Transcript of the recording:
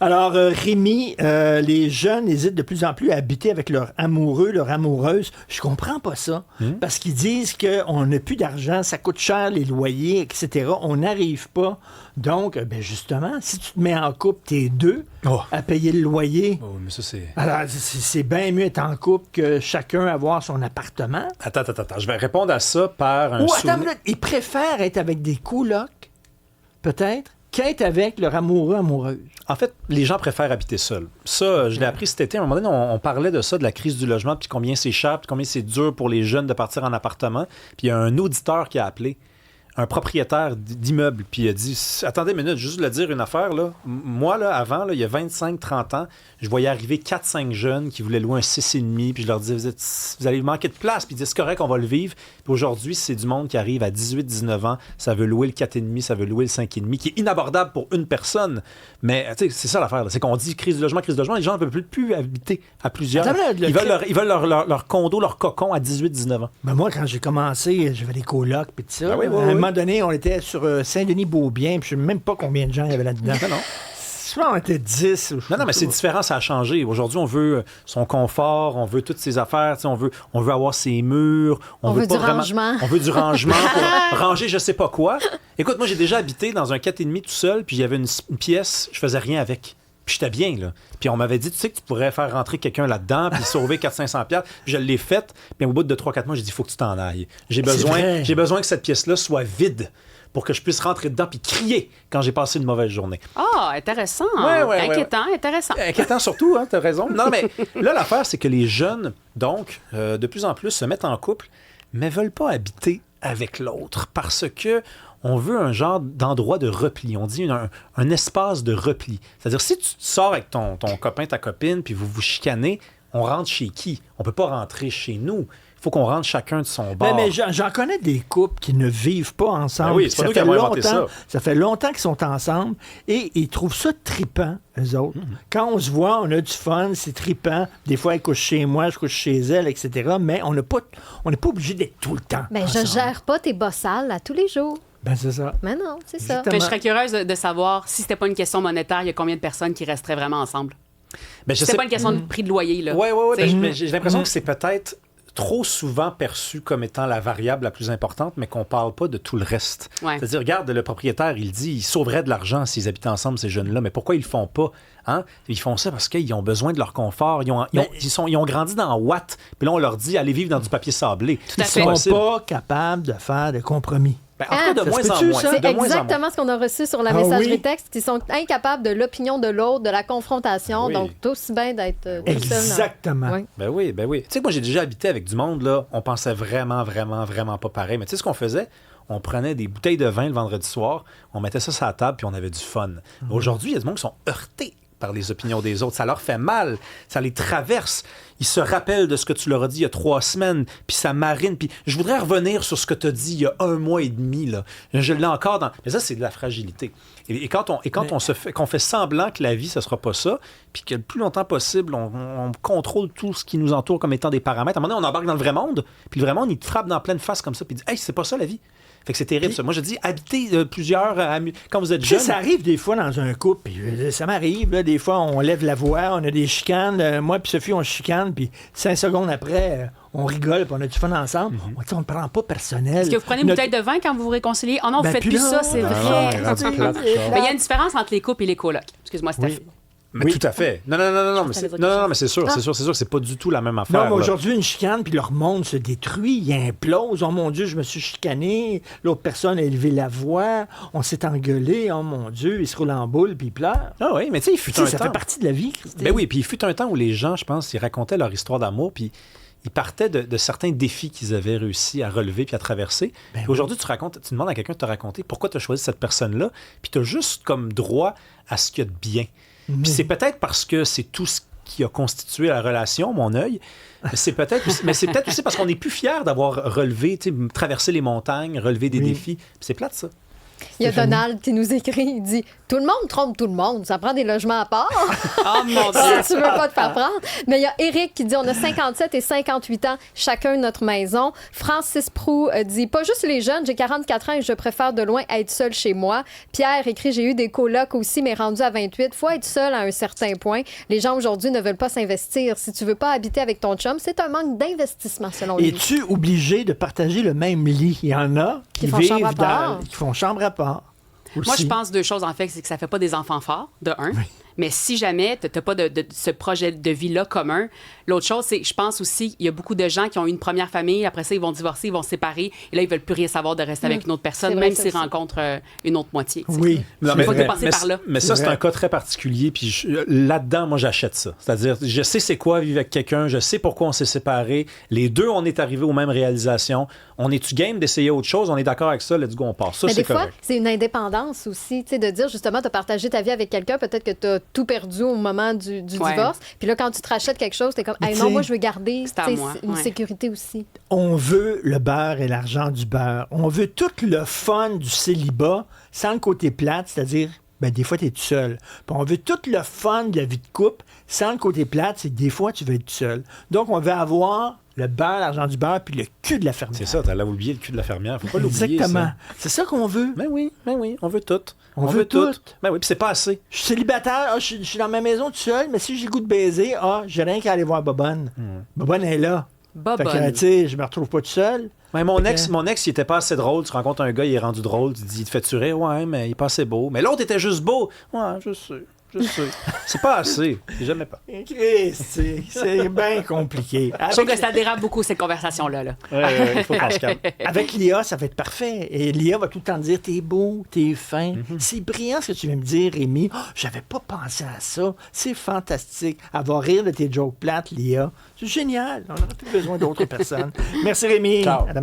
Alors, Rémi, les jeunes hésitent de plus en plus à habiter avec leur amoureux, leur amoureuse. Je comprends pas ça. Parce qu'ils disent qu'on n'a plus d'argent, ça coûte cher les loyers, etc. On n'arrive pas. Donc, ben justement, si tu te mets en couple, t'es deux à payer le loyer. Oh, mais ça, c'est... Alors, c'est bien mieux être en couple que chacun avoir son appartement. Attends. Je vais répondre à ça par un Attends, ils préfèrent être avec des colocs, peut-être, qu'être avec leur amoureux, amoureuse. En fait, les gens préfèrent habiter seuls. Ça, je l'ai appris cet été. À un moment donné, on parlait de ça, de la crise du logement, puis combien c'est cher, puis combien c'est dur pour les jeunes de partir en appartement. Puis il y a un auditeur qui a appelé, un propriétaire d'immeuble, puis il a dit « Attendez une minute, juste le dire une affaire, là. Moi, là, avant, là, il y a 25-30 ans, je voyais arriver 4-5 jeunes qui voulaient louer un 6,5, puis je leur disais vous allez manquer de place. » Puis ils disaient « C'est correct, on va le vivre. » Puis aujourd'hui, c'est du monde qui arrive à 18-19 ans, ça veut louer le 4,5, ça veut louer le 5,5, qui est inabordable pour une personne. Mais c'est ça l'affaire, là. C'est qu'on dit crise du logement, les gens ne veulent plus habiter à plusieurs. Ils veulent leur condo, leur cocon à 18-19 ans. Ben moi, quand j'ai commencé, j'avais des colocs, puis tout ça. Ah oui, à un moment donné, on était sur Saint-Denis-Beaubien, puis je ne sais même pas combien de gens il y avait là-dedans. Non. Souvent, on était 10. Non, mais c'est différent, ça a changé. Aujourd'hui, on veut son confort, on veut toutes ses affaires, on veut avoir ses murs. On veut du rangement. On veut du rangement pour ranger je sais pas quoi. Écoute, moi, j'ai déjà habité dans un 4,5 tout seul, puis il y avait une pièce, je faisais rien avec. Puis j'étais bien, là. Puis on m'avait dit, tu sais que tu pourrais faire rentrer quelqu'un là-dedans puis sauver 400-500$. Je l'ai fait. Puis au bout de 3-4 mois, j'ai dit, il faut que tu t'en ailles. J'ai besoin que cette pièce-là soit vide pour que je puisse rentrer dedans puis crier quand j'ai passé une mauvaise journée. Ah, intéressant. Inquiétant, intéressant. Inquiétant surtout, hein, t'as raison. Non, mais là, l'affaire, c'est que les jeunes, donc, de plus en plus se mettent en couple, mais veulent pas habiter avec l'autre parce que on veut un genre d'endroit de repli. On dit un espace de repli. C'est-à-dire, si tu sors avec ton copain, ta copine, puis vous vous chicanez, on rentre chez qui? On peut pas rentrer chez nous. Il faut qu'on rentre chacun de son bord. Mais j'en connais des couples qui ne vivent pas ensemble. Ben oui, c'est pas nous qui avons inventé ça. Ça fait longtemps qu'ils sont ensemble et ils trouvent ça trippant, eux autres. Quand on se voit, on a du fun, c'est trippant. Des fois, elle couche chez moi, je couche chez elle, etc. Mais on n'est pas obligé d'être tout le temps Ben, ensemble. je gère pas tes bas sales à tous les jours. Ben, c'est ça. Mais non, c'est ça. Mais je serais curieuse de savoir, si c'était pas une question monétaire, il y a combien de personnes qui resteraient vraiment ensemble? C'était pas une question de prix de loyer, là. Oui. Ben, j'ai l'impression que c'est peut-être trop souvent perçu comme étant la variable la plus importante, mais qu'on ne parle pas de tout le reste. Ouais. C'est-à-dire, regarde, le propriétaire, il dit, il sauverait de l'argent s'ils habitaient ensemble, ces jeunes-là, mais pourquoi ils le font pas? Hein? Ils font ça parce qu'ils ont besoin de leur confort. Ils ont grandi dans Watt, puis là, on leur dit, allez vivre dans du papier sablé. Ils ne sont pas capables de faire de compromis. Ben, en tout cas, de moins en moins. C'est exactement ce qu'on a reçu sur la messagerie texte. Ils sont incapables de l'opinion de l'autre, de la confrontation. Donc, c'est aussi bien d'être tout seul. Exactement. Oui. Ben oui. Tu sais que moi, j'ai déjà habité avec du monde, là. On pensait vraiment pas pareil. Mais tu sais ce qu'on faisait? On prenait des bouteilles de vin le vendredi soir, on mettait ça sur la table, puis on avait du fun. Aujourd'hui, il y a des gens qui sont heurtés par les opinions des autres. Ça leur fait mal. Ça les traverse. Ils se rappellent de ce que tu leur as dit il y a 3 semaines, puis ça marine. Puis je voudrais revenir sur ce que tu as dit il y a 1 mois et demi. Là. Je l'ai encore dans... Mais ça, c'est de la fragilité. Et quand qu'on fait semblant que la vie, ça sera pas ça, puis que le plus longtemps possible, on contrôle tout ce qui nous entoure comme étant des paramètres. À un moment donné, on embarque dans le vrai monde, puis le vrai monde, il te frappe dans la pleine face comme ça, puis il dit « Hey, c'est pas ça la vie ». Fait que c'est terrible, ça. Moi, je dis, habitez plusieurs... quand vous êtes jeune... Ça arrive des fois dans un couple, puis ça m'arrive, là, des fois, on lève la voix, on a des chicanes. Moi puis Sophie, on chicane, puis 5 secondes après, on rigole, puis on a du fun ensemble. On ne le prend pas personnel. Est-ce que vous prenez une bouteille de vin quand vous vous réconciliez? Oh non, vous faites plus ça, c'est vrai. Il y a une différence entre les couples et les colocs. Excuse-moi, Steph. Mais tout à fait. Non, mais c'est sûr que c'est pas du tout la même affaire. Non, mais aujourd'hui, une chicane, puis leur monde se détruit, il implose. Oh mon Dieu, je me suis chicané. L'autre personne a élevé la voix. On s'est engueulé. Oh mon Dieu, il se roule en boule, puis il pleure. Ah oui, mais tu sais, il fut un temps... Ça fait partie de la vie, Christine. Ben oui, puis il fut un temps où les gens, je pense, ils racontaient leur histoire d'amour, puis ils partaient de certains défis qu'ils avaient réussi à relever puis à traverser. Puis aujourd'hui, tu demandes à quelqu'un de te raconter pourquoi tu as choisi cette personne-là, puis tu as juste comme droit à ce qu'il y a de bien. Puis c'est peut-être parce que c'est tout ce qui a constitué la relation, mon œil. Mais c'est peut-être aussi parce qu'on n'est plus fiers d'avoir relevé, traversé les montagnes, relevé des défis. Puis c'est plate, ça. Il y a Donald qui nous écrit, il dit « Tout le monde trompe tout le monde, ça prend des logements à part. » Oh mon Dieu! Si tu veux pas te faire prendre. Mais il y a Eric qui dit « On a 57 et 58 ans, chacun notre maison. » Francis Prou dit « Pas juste les jeunes, j'ai 44 ans et je préfère de loin être seul chez moi. » Pierre écrit « J'ai eu des colocs aussi, mais rendu à 28. Faut être seul à un certain point. Les gens aujourd'hui ne veulent pas s'investir. Si tu veux pas habiter avec ton chum, c'est un manque d'investissement selon lui. » Es-tu obligé de partager le même lit? Il y en a qui font chambre à vivent part. qui font chambre à part. Aussi. Moi, je pense deux choses, en fait. C'est que ça fait pas des enfants forts, de un. Oui. Mais si jamais tu n'as pas de ce projet de vie-là commun, l'autre chose, c'est que je pense aussi qu'il y a beaucoup de gens qui ont eu une première famille, après ça, ils vont divorcer, ils vont se séparer, et là, ils veulent plus rien savoir de rester avec une autre personne, même s'ils rencontrent une autre moitié. Oui. Non, mais passer par là. Mais ça, c'est un cas très particulier, puis là-dedans, moi, j'achète ça. C'est-à-dire, je sais c'est quoi vivre avec quelqu'un, je sais pourquoi on s'est séparés, les deux, on est arrivés aux mêmes réalisations, on est-tu game d'essayer autre chose, on est d'accord avec ça, let's go, on part. Ça, mais c'est des fois, correct. c'est une indépendance aussi, tu sais, de dire, justement, tu as partagé ta vie avec quelqu'un, peut-être que tu as tout perdu au moment du divorce. Puis là, quand tu te rachètes quelque chose, t'es comme, hey, non, moi, je veux garder une sécurité aussi. On veut le beurre et l'argent du beurre. On veut tout le fun du célibat sans le côté plate, c'est-à-dire, ben, des fois, tu es tout seul. Puis on veut tout le fun de la vie de couple sans le côté plate, c'est que des fois, tu veux être tout seul. Donc, on veut avoir le beurre, l'argent du beurre, puis le cul de la fermière. C'est ça, t'as là oublié le cul de la fermière. Faut pas l'oublier. Exactement. Ça. C'est ça qu'on veut. Ben oui, on veut tout. On veut tout. Ben oui, puis c'est pas assez. Je suis célibataire, je suis dans ma maison tout seul, mais si j'ai le goût de baiser, j'ai rien qu'à aller voir Bobonne. Bobonne est là. Bobonne. Fait que, tu sais, je me retrouve pas tout seul. Ouais, mon ex, il était pas assez drôle. Tu rencontres un gars, il est rendu drôle. Tu dis, il te fait tuer. Ouais, mais il est pas assez beau. Mais l'autre était juste beau. Ouais, je sais. C'est pas assez. Jamais pas. C'est bien compliqué. Je trouve que ça dérape beaucoup, cette conversation-là. Là. Il faut qu'on se calme. Avec Léa, ça va être parfait. Et Léa va tout le temps dire, t'es beau, t'es fin. C'est brillant ce que tu viens me dire, Rémi. Oh, j'avais pas pensé à ça. C'est fantastique. Elle va rire de tes jokes plates, Léa. C'est génial. On n'aura plus besoin d'autres personnes. Merci, Rémi. Ciao. À demain.